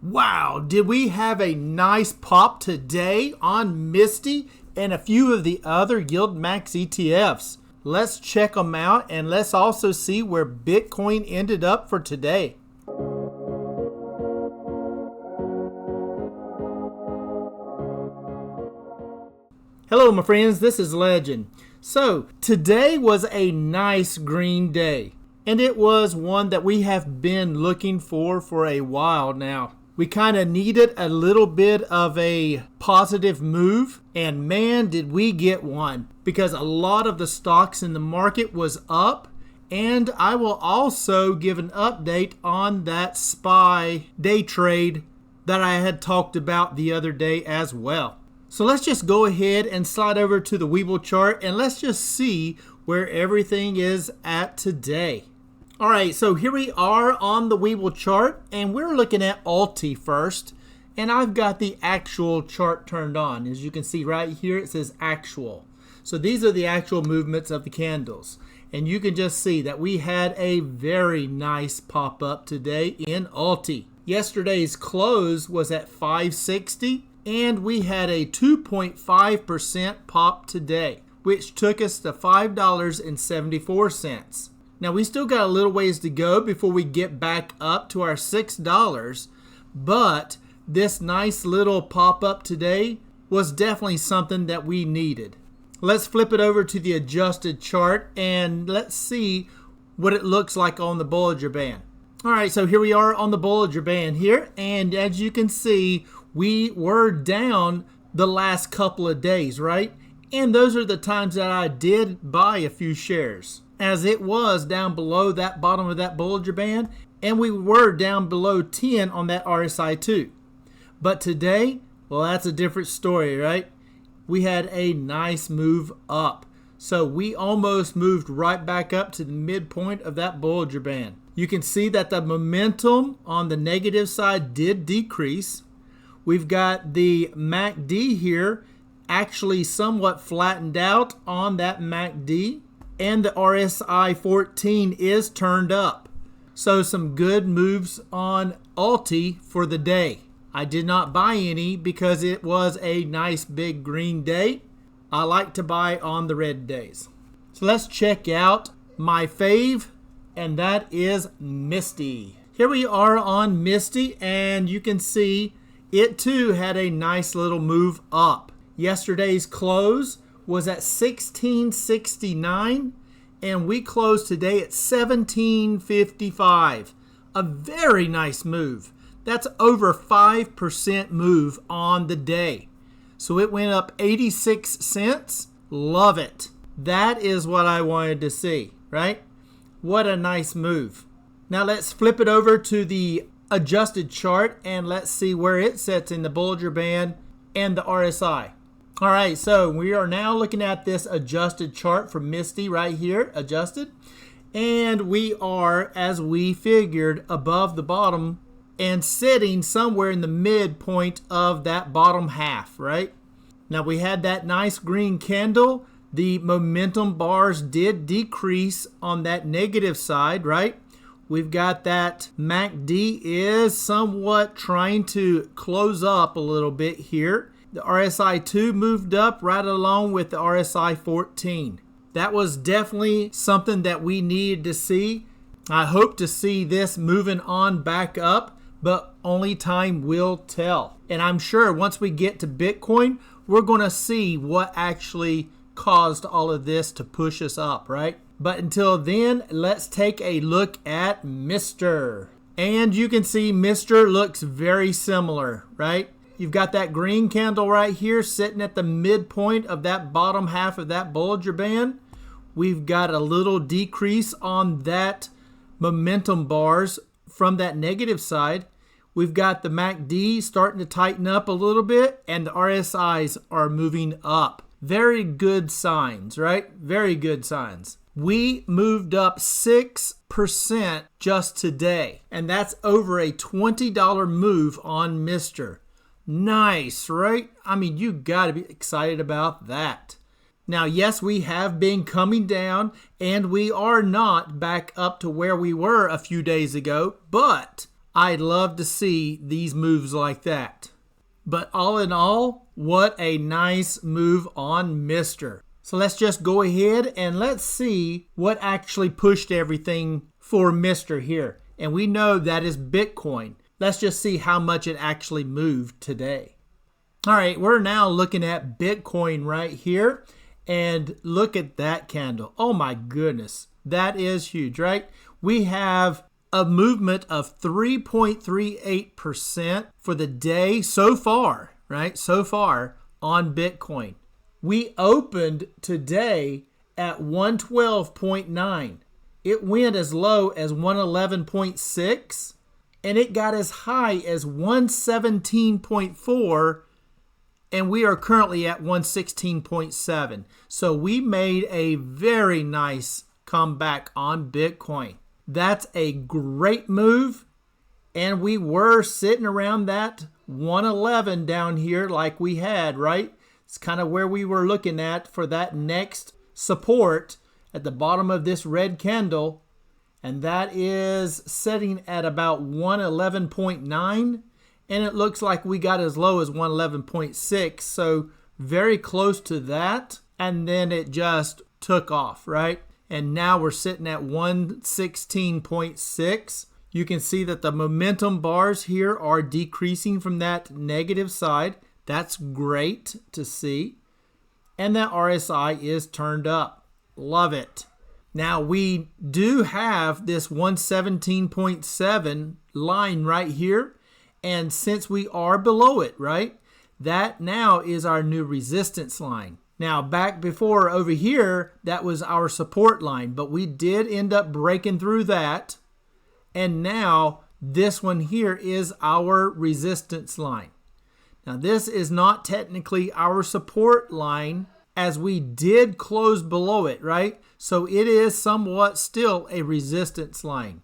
Wow, did we have a nice pop today on MSTY and a few of the other YieldMax ETFs. Let's check them out and let's also see where Bitcoin ended up for today. Hello my friends, this is Legend. So today was a nice green day, and it was one that we have been looking for a while now. We kind of needed a little bit of a positive move, and man did we get one, because a lot of the stocks in the market was up. And I will also give an update on that SPY day trade that I had talked about the other day as well. So let's just go ahead and slide over to the Webull chart and let's just see where everything is at today. All right, so here we are on the Webull chart, and we're looking at ULTY first, and I've got the actual chart turned on. As you can see right here, it says actual. So these are the actual movements of the candles, and you can just see that we had a very nice pop up today in ULTY. Yesterday's close was at 560, and we had a 2.5% pop today, which took us to $5.74. Now, we still got a little ways to go before we get back up to our $6, but this nice little pop-up today was definitely something that we needed. Let's flip it over to the adjusted chart and let's see what it looks like on the Bollinger Band. All right, so here we are on the Bollinger Band here, and as you can see, we were down the last couple of days, right? And those are the times that I did buy a few shares, as it was down below that bottom of that Bollinger Band, and we were down below 10 on that RSI too. But today, well, that's a different story, right? We had a nice move up. So we almost moved right back up to the midpoint of that Bollinger Band. You can see that the momentum on the negative side did decrease. We've got the MACD here actually somewhat flattened out on that MACD. And the RSI 14 is turned up. So some good moves on ULTY for the day. I did not buy any because it was a nice big green day. I like to buy on the red days. So let's check out my fave, and that is MSTY. Here we are on MSTY, and you can see it too had a nice little move up. Yesterday's close was at 1669, and we closed today at 1755. A very nice move. That's over 5% move on the day. So it went up 86 cents. Love it. That is what I wanted to see, right? What a nice move. Now let's flip it over to the adjusted chart and let's see where it sits in the Bollinger Band and the RSI. All right, so we are now looking at this adjusted chart from MSTY right here, adjusted. And we are, as we figured, above the bottom and sitting somewhere in the midpoint of that bottom half, right? Now we had that nice green candle. The momentum bars did decrease on that negative side, right? We've got that MACD is somewhat trying to close up a little bit here. The RSI 2 moved up right along with the RSI 14. That was definitely something that we needed to see. I hope to see this moving on back up, but only time will tell. And I'm sure once we get to Bitcoin, we're going to see what actually caused all of this to push us up, right? But until then, let's take a look at MSTR. And you can see MSTR looks very similar, right? You've got that green candle right here sitting at the midpoint of that bottom half of that Bollinger Band. We've got a little decrease on that momentum bars from that negative side. We've got the MACD starting to tighten up a little bit, and the RSIs are moving up. Very good signs, right? Very good signs. We moved up 6% just today, and that's over a $20 move on MSTR. Nice, right? I mean, you got to be excited about that. Now, yes, we have been coming down, and we are not back up to where we were a few days ago, but I'd love to see these moves like that. But all in all, what a nice move on Mr. So let's just go ahead and let's see what actually pushed everything for Mr. here. And we know that is Bitcoin. Let's just see how much it actually moved today. All right, we're now looking at Bitcoin right here. And look at that candle. Oh my goodness. That is huge, right? We have a movement of 3.38% for the day so far, right? So far on Bitcoin. We opened today at 112.9. It went as low as 111.6 and it got as high as 117.4, and we are currently at 116.7. So we made a very nice comeback on Bitcoin. That's a great move, and we were sitting around that 111 down here like we had, right? It's kind of where we were looking at for that next support at the bottom of this red candle, and that is setting at about 111.9, and it looks like we got as low as 111.6, so very close to that, and then it just took off, right? And now we're sitting at 116.6. You can see that the momentum bars here are decreasing from that negative side. That's great to see. And that RSI is turned up. Love it. Now we do have this 117.7 line right here. And since we are below it, right, that now is our new resistance line. Now back before over here, that was our support line, but we did end up breaking through that. And now this one here is our resistance line. Now this is not technically our support line as we did close below it, right? So it is somewhat still a resistance line.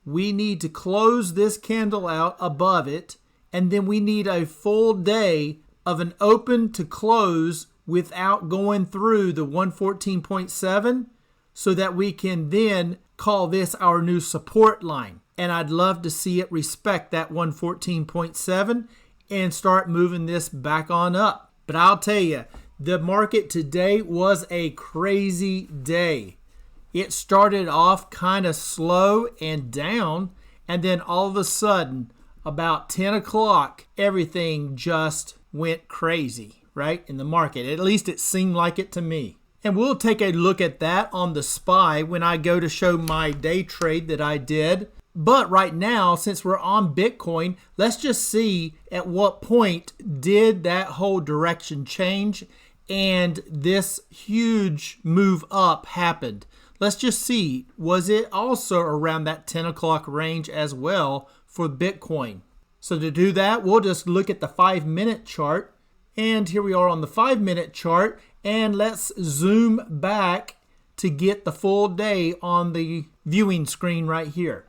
We need to close this candle out above it, and then we need a full day of an open to close without going through the 114.7 so that we can then call this our new support line. And I'd love to see it respect that 114.7 and start moving this back on up. But I'll tell you, the market today was a crazy day. It started off kind of slow and down, and then all of a sudden, about 10 o'clock, everything just went crazy, right, in the market. At least it seemed like it to me. And we'll take a look at that on the SPY when I go to show my day trade that I did. But right now, since we're on Bitcoin, let's just see at what point did that whole direction change and this huge move up happened. Let's just see, was it also around that 10 o'clock range as well for Bitcoin? So to do that, we'll just look at the 5-minute chart. And here we are on the 5-minute chart. And let's zoom back to get the full day on the viewing screen right here.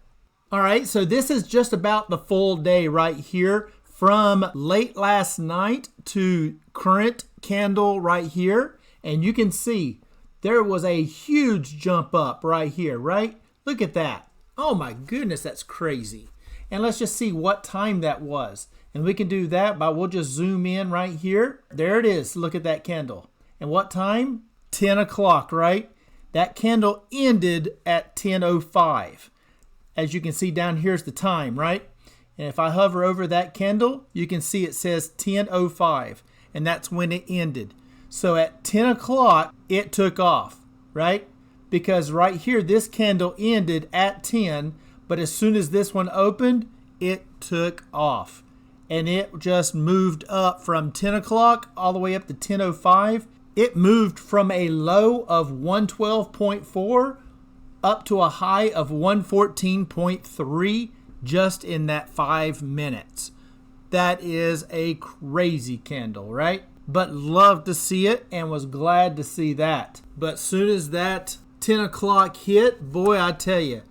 All right, so this is just about the full day right here from late last night to current candle right here. And you can see there was a huge jump up right here, right? Look at that. Oh my goodness, that's crazy. And let's just see what time that was. And we can do that by, we'll just zoom in right here. There it is. Look at that candle. And what time? 10 o'clock, right? That candle ended at 10:05. As you can see down here's the time, right? And if I hover over that candle, you can see it says 10:05. And that's when it ended. So at 10 o'clock, it took off, right? Because right here, this candle ended at 10, but as soon as this one opened, it took off. And it just moved up from 10 o'clock all the way up to 10:05. It moved from a low of 112.4 up to a high of 114.3 just in that 5 minutes. That is a crazy candle, right? But love to see it and was glad to see that. But soon as that 10 o'clock hit, boy, I tell you,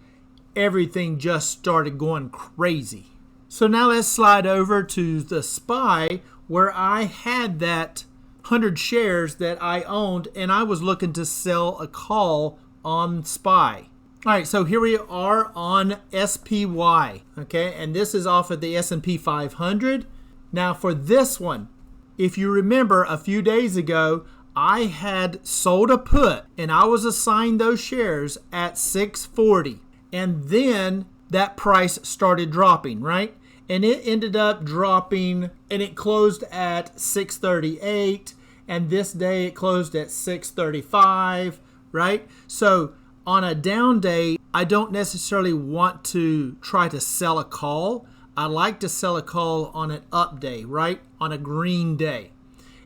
everything just started going crazy. So now let's slide over to the SPY where I had that 100 shares that I owned and I was looking to sell a call on SPY. All right, so here we are on SPY, okay, and this is off of the S&P 500. Now for this one, if you remember a few days ago, I had sold a put and I was assigned those shares at 640, and then that price started dropping, right? And it ended up dropping, and it closed at 638, and this day it closed at 635, right? So on a down day, I don't necessarily want to try to sell a call. I like to sell a call on an up day, right? On a green day.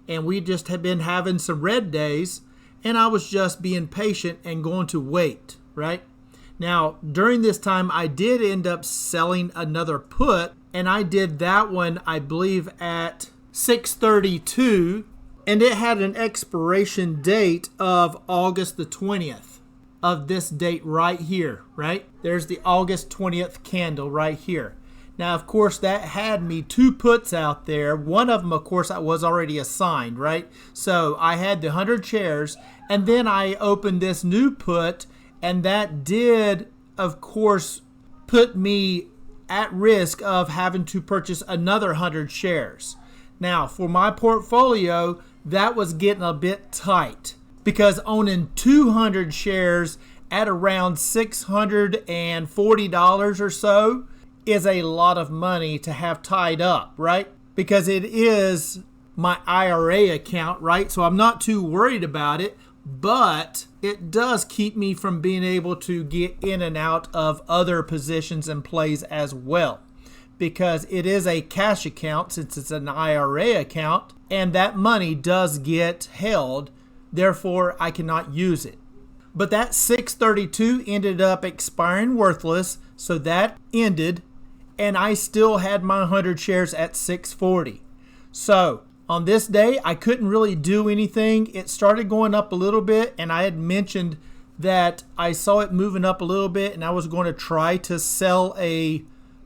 And we just have been having some red days, and I was just being patient and going to wait, right? Now, during this time, I did end up selling another put, and I did that one, I believe, at 632, and it had an expiration date of August the 20th. Of this date right here, right? There's the August 20th candle right here. Now, of course, that had me two puts out there. One of them, of course, I was already assigned, right? So I had the 100 shares, and then I opened this new put, and that did, of course, put me at risk of having to purchase another 100 shares. Now, for my portfolio, that was getting a bit tight, because owning 200 shares at around $640 or so is a lot of money to have tied up, right? Because it is my IRA account, right? So I'm not too worried about it, but it does keep me from being able to get in and out of other positions and plays as well, because it is a cash account since it's an IRA account, and that money does get held. Therefore, I cannot use it. But that 632 ended up expiring worthless, so that ended, and I still had my 100 shares at 640. So on this day, I couldn't really do anything. It started going up a little bit, and I had mentioned that I saw it moving up a little bit, and I was going to try to sell a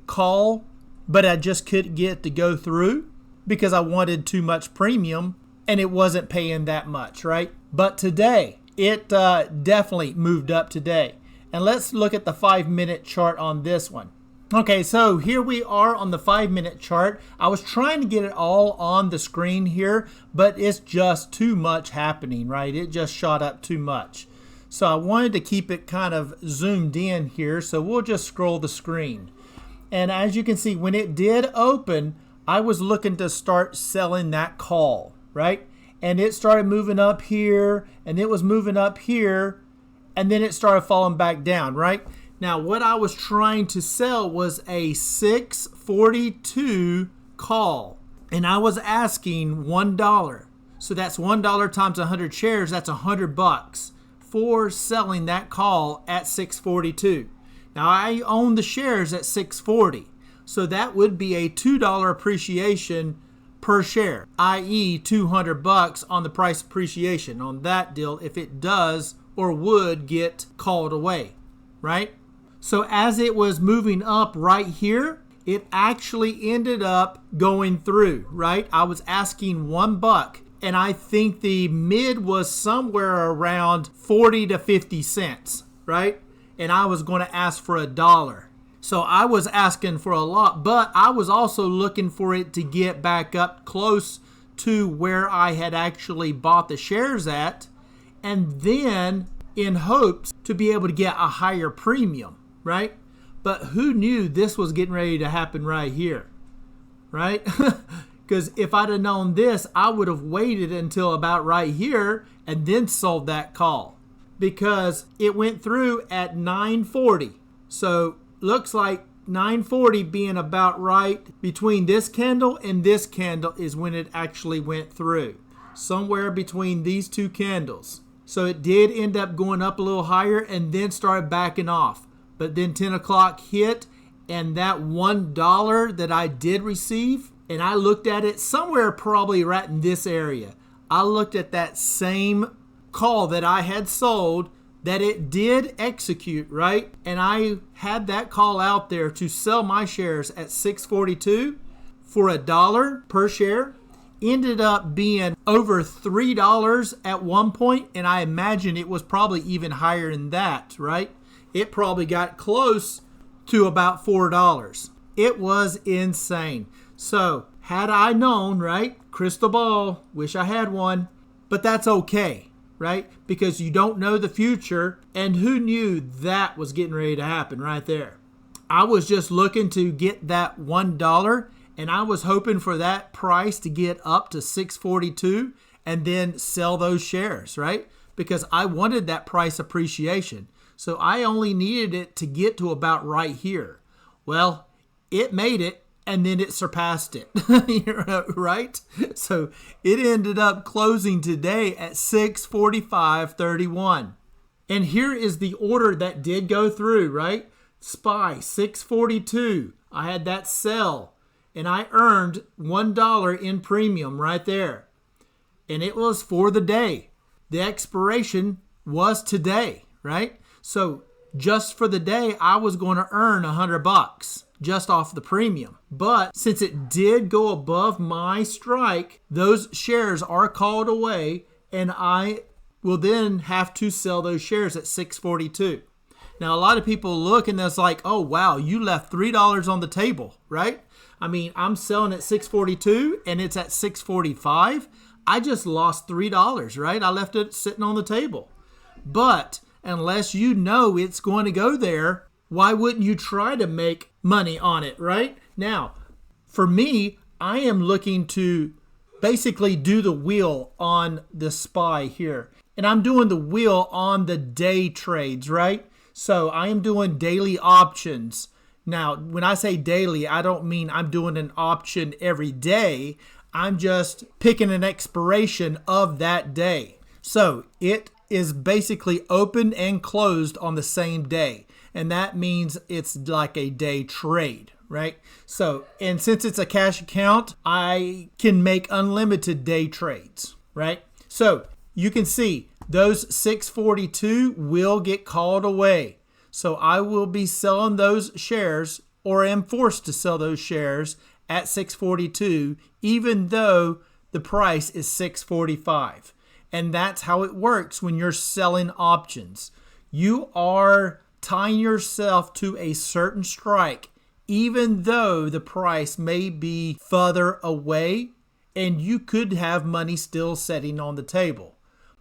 call, but I just couldn't get it to go through because I wanted too much premium, and it wasn't paying that much, right? But today, it definitely moved up today. And let's look at the 5-minute chart on this one. Okay, so here we are on the 5-minute chart. I was trying to get it all on the screen here, but it's just too much happening, right? It just shot up too much. So I wanted to keep it kind of zoomed in here, so we'll just scroll the screen. And as you can see, when it did open, I was looking to start selling that call, right? And it started moving up here, and it was moving up here, and then it started falling back down, right? Now, what I was trying to sell was a 642 call, and I was asking $1. So that's $1 times 100 shares, that's $100 for selling that call at 642. Now, I own the shares at 640, so that would be a $2 appreciation per share, i.e. $200 on the price appreciation on that deal if it does or would get called away, right? So as it was moving up right here, it actually ended up going through, right? I was asking $1, and I think the mid was somewhere around 40 to 50 cents, right? And I was going to ask for $1. So I was asking for a lot, but I was also looking for it to get back up close to where I had actually bought the shares at, and then in hopes to be able to get a higher premium, right? But who knew this was getting ready to happen right here, right? Because if I'd have known this, I would have waited until about right here and then sold that call, because it went through at 940. So looks like 940 being about right between this candle and this candle is when it actually went through, somewhere between these two candles. So it did end up going up a little higher and then started backing off. But then 10 o'clock hit, and that $1 that I did receive, and I looked at it somewhere probably right in this area. I looked at that same call that I had sold that it did execute, right? And I had that call out there to sell my shares at 642 for $1 per share. Ended up being over $3 at one point, and I imagine it was probably even higher than that, right? it probably got close to about $4. It was insane. So had I known, right? Crystal ball, wish I had one, but that's okay, right? Because you don't know the future, and who knew that was getting ready to happen right there? I was just looking to get that $1, and I was hoping for that price to get up to $6.42 and then sell those shares, right? Because I wanted that price appreciation. So I only needed it to get to about right here. Well, it made it, and then it surpassed it, right? So it ended up closing today at 645.31. And here is the order that did go through, right? SPY 642. I had that sell, and I earned $1 in premium right there. And it was for the day. The expiration was today, right? So just for the day, I was going to earn $100 just off the premium. But since it did go above my strike, those shares are called away, and I will then have to sell those shares at 642. Now, a lot of people look and it's like, oh, wow, you left $3 on the table, right? I mean, I'm selling at 642 and it's at 645. I just lost $3, right? I left it sitting on the table. But unless you know it's going to go there, why wouldn't you try to make money on it, right? Now, for me, I am looking to basically do the wheel on the SPY here. And I'm doing the wheel on the day trades, right? So I am doing daily options. Now, when I say daily, I don't mean I'm doing an option every day. I'm just picking an expiration of that day. So it is basically open and closed on the same day. And that means it's like a day trade, right? So, and since it's a cash account, I can make unlimited day trades, right? So you can see those 642 will get called away. So I will be selling those shares, or am forced to sell those shares at 642, even though the price is 645. And that's how it works when you're selling options. You are tying yourself to a certain strike, even though the price may be further away, and you could have money still sitting on the table.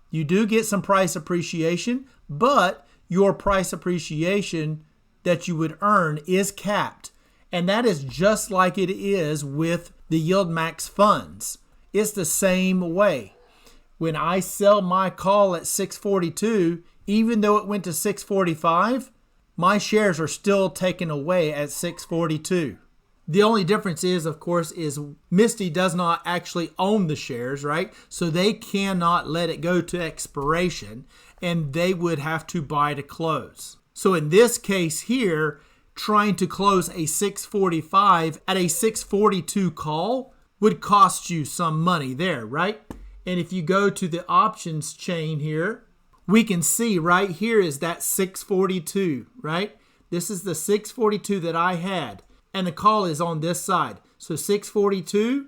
You do get some price appreciation, but your price appreciation that you would earn is capped. And that is just like it is with the YieldMax funds. It's the same way. When I sell my call at 642, even though it went to 645, my shares are still taken away at 642. The only difference is, of course, is Misty does not actually own the shares, right? So they cannot let it go to expiration, and they would have to buy to close. So in this case here, trying to close a 645 at a 642 call would cost you some money there, right? And if you go to the options chain here, we can see right here is that 642, right? This is the 642 that I had, and the call is on this side. So 642,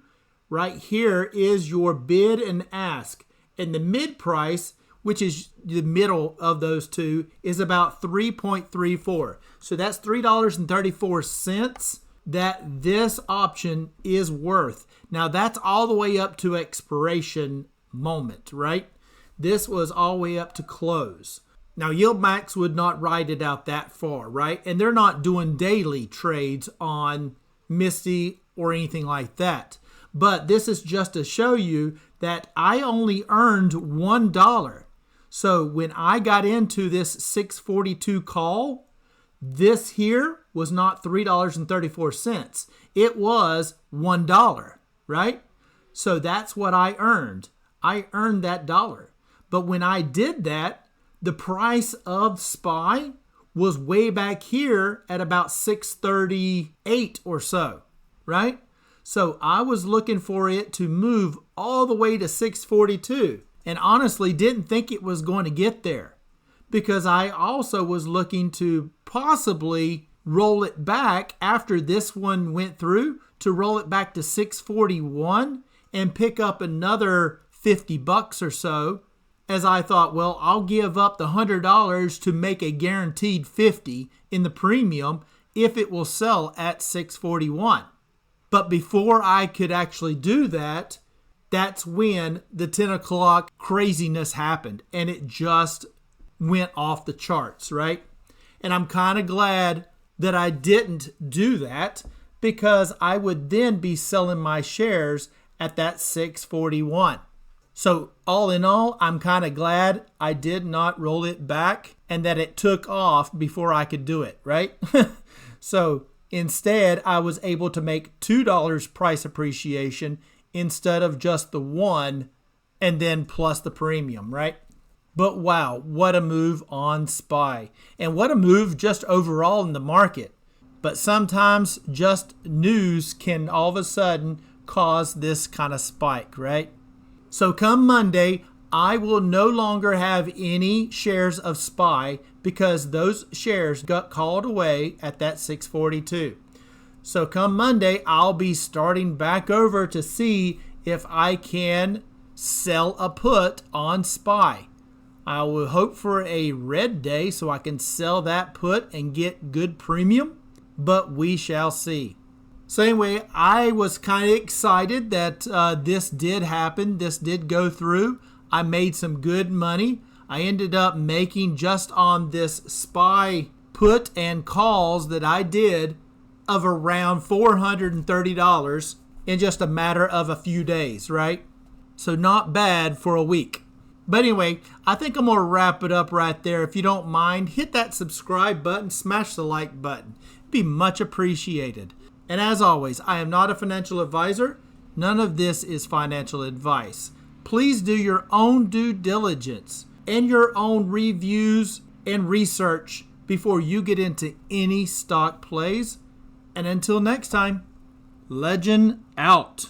right here is your bid and ask. And the mid price, which is the middle of those two, is about 3.34. So that's $3.34 that this option is worth. Now that's all the way up to expiration moment, right? This was all the way up to close. Now YieldMax would not ride it out that far, right? And they're not doing daily trades on Misty or anything like that. But this is just to show you that I only earned $1. So when I got into this 642 call, this here was not $3.34. It was $1, right? So that's what I earned. I earned that dollar. But when I did that, the price of SPY was way back here at about 638 or so, right? So I was looking for it to move all the way to 642. And honestly didn't think it was going to get there, because I also was looking to possibly roll it back after this one went through, to roll it back to 641 and pick up another $50 or so as I thought, well, I'll give up the $100 to make a guaranteed $50 in the premium if it will sell at $6.41. But before I could actually do that, that's when the 10 o'clock craziness happened, and it just went off the charts, right? And I'm kind of glad that I didn't do that, because I would then be selling my shares at that $6.41. So all in all, I'm kind of glad I did not roll it back and that it took off before I could do it, right? So instead, I was able to make $2 price appreciation instead of just the $1 and then plus the premium, right? But wow, what a move on SPY. And what a move just overall in the market. But sometimes just news can all of a sudden cause this kind of spike, right? So come Monday, I will no longer have any shares of SPY because those shares got called away at that 642. So come Monday, I'll be starting back over to see if I can sell a put on SPY. I will hope for a red day so I can sell that put and get good premium, but we shall see. So anyway, I was kind of excited that this did happen. This did go through. I made some good money. I ended up making just on this SPY put and calls that I did of around $430 in just a matter of a few days, right? So not bad for a week. But anyway, I think I'm going to wrap it up right there. If you don't mind, hit that subscribe button, smash the like button. It'd be much appreciated. And as always, I am not a financial advisor. None of this is financial advice. Please do your own due diligence and your own reviews and research before you get into any stock plays. And until next time, legend out.